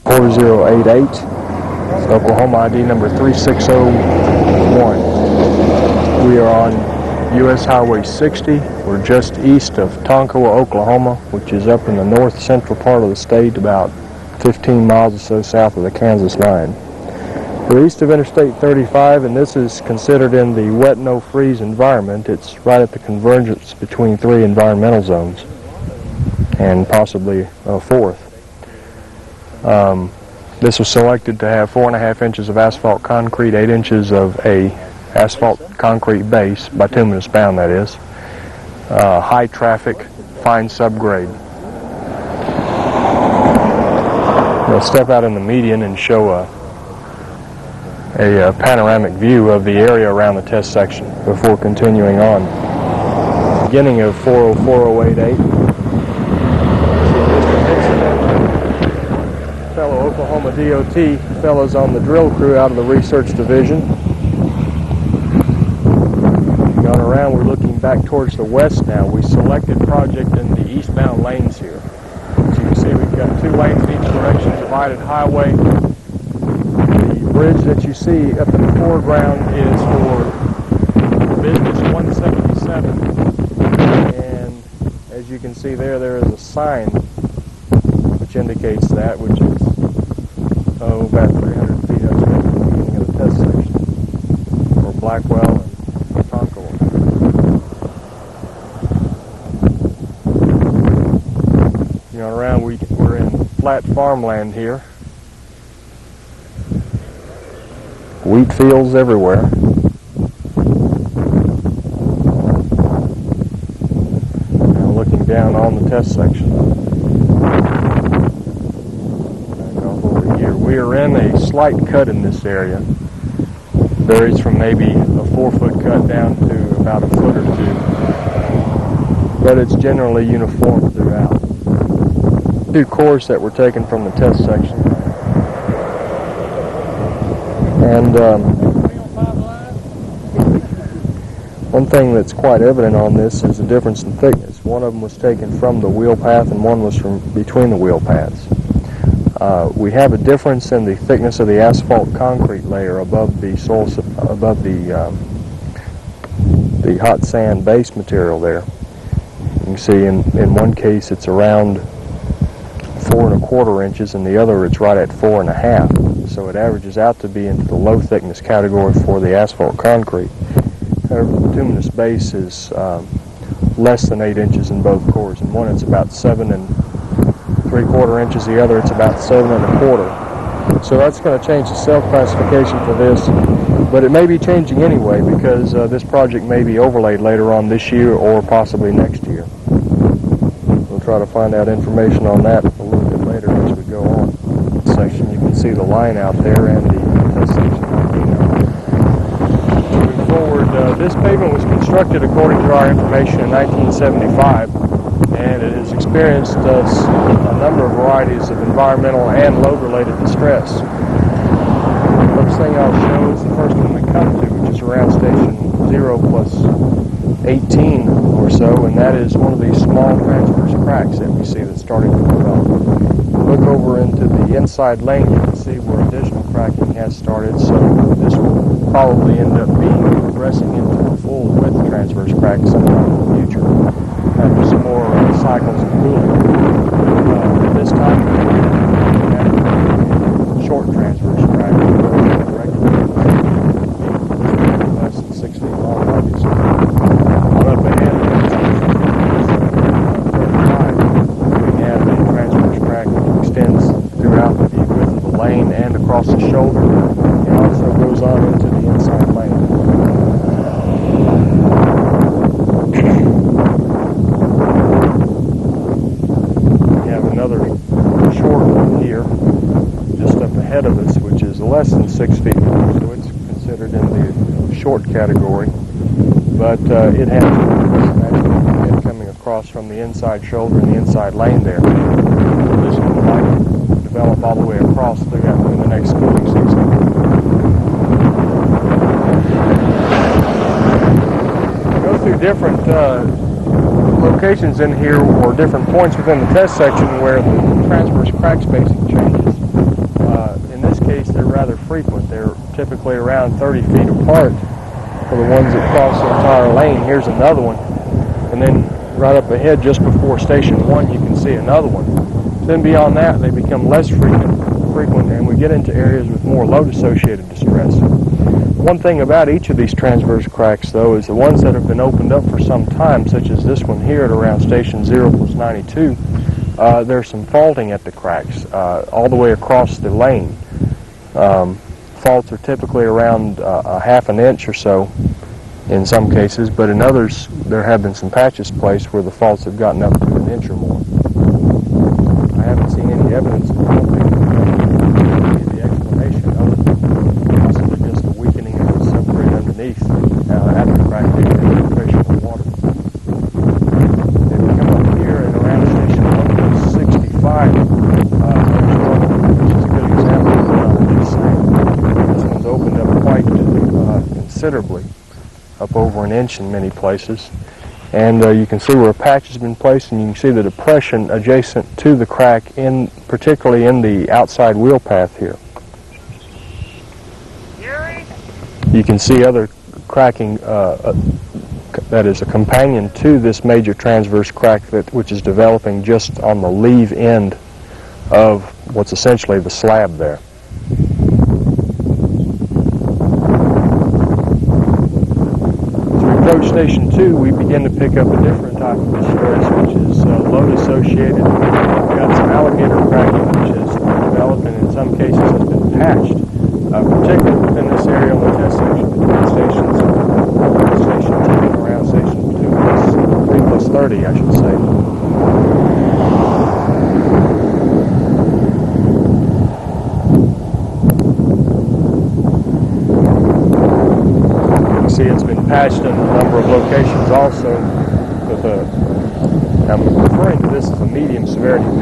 4088. It's Oklahoma ID number 3601. We are on U.S. Highway 60. We're just east of Tonkawa, Oklahoma, which is up in the north central part of the state, about 15 miles or so south of the Kansas line. We're east of Interstate 35, and this is considered in the wet no-freeze environment. It's right at the convergence between three environmental zones, and possibly a fourth. This was selected to have 4.5 inches of asphalt concrete, 8 inches of a asphalt concrete base, bituminous bound that is, high traffic, fine subgrade. We'll step out in the median and show a panoramic view of the area around the test section before continuing on. Beginning of 404088. Fellow Oklahoma DOT fellows on the drill crew out of the research division. Going around, we're looking back towards the west now. We selected project in the eastbound lanes here. As you can see, we've got 2 lanes in each direction, divided highway. The bridge that you see up in the foreground is for Business 177. And as you can see there is a sign which indicates that, which is about 300 feet up to the beginning of the test section for Blackwell and Tonkawa. You know, around we're in flat farmland here. Wheat fields everywhere. Now looking down on the test section. We are in a slight cut in this area. Varies from maybe a 4-foot cut down to about a foot or 2. But it's generally uniform throughout. 2 cores that were taken from the test section. And one thing that's quite evident on this is the difference in thickness. One of them was taken from the wheel path and one was from between the wheel paths. We have a difference in the thickness of the asphalt concrete layer above the the hot sand base material there. You can see in one case it's around 4¼ inches, and the other it's right at 4½. So it averages out to be into the low thickness category for the asphalt concrete. However, the bituminous base is less than 8 inches in both cores. In one it's about 7¾ inches, the other it's about 7¼ So that's going to change the cell classification for this, but it may be changing anyway because this project may be overlaid later on this year or possibly next year. We'll try to find out information on that a little bit later as we go on. This section, you can see the line out there and the test section. Moving forward, this pavement was constructed according to our information in 1975. And it has experienced a number of varieties of environmental and load-related distress. The first thing I'll show is the first one we come to, which is around station 0 plus 18 or so, and that is one of these small transverse cracks that we see that's starting to develop. Look over into the inside lane, you can see where additional cracking has started, so this will probably end up progressing into a full width transverse crack sometime in the future. After some more cycles of cooling. This time we have a short transverse crack less than 6 feet long, obviously. On up ahead, we have a transverse crack that extends throughout the width of the lane and across the shoulder, and also goes on into the inside lane. Ahead of us, which is less than 6 feet long, so it's considered in the short category, but it has coming across from the inside shoulder and the inside lane there. This one might develop all the way across through the next schooling season. Go through different locations in here, or different points within the test section where the transverse crack spacing changes. frequent. They're typically around 30 feet apart for the ones that cross the entire lane. Here's another one. And then right up ahead, just before Station 1, you can see another one. Then beyond that, they become less frequent, and we get into areas with more load-associated distress. One thing about each of these transverse cracks, though, is the ones that have been opened up for some time, such as this one here at around Station 0+92, there's some faulting at the cracks all the way across the lane. Faults are typically around a half an inch or so in some cases, but in others there have been some patches placed where the faults have gotten up to an inch or more. I haven't seen any evidence of faulting, the explanation other than possibly just the weakening of the subgrade underneath at the crack due to the infiltration of water. If we come up here at around Station 165, there's one which is a good example of what I was just saying. This one's opened up quite considerably, up over an inch in many places. And you can see where a patch has been placed, and you can see the depression adjacent to the crack, particularly in the outside wheel path here. You can see other cracking that is a companion to this major transverse crack which is developing just on the leave end of what's essentially the slab there. Approach Station 2, we begin to pick up a different type of distress, which is load associated. We've got some alligator cracking, which has developed and in some cases has been patched, particularly within this area on the test section between stations Station 2 and around Station 3+30, I should say. See, it's been patched in a number of locations also with I'm referring to this as a medium severity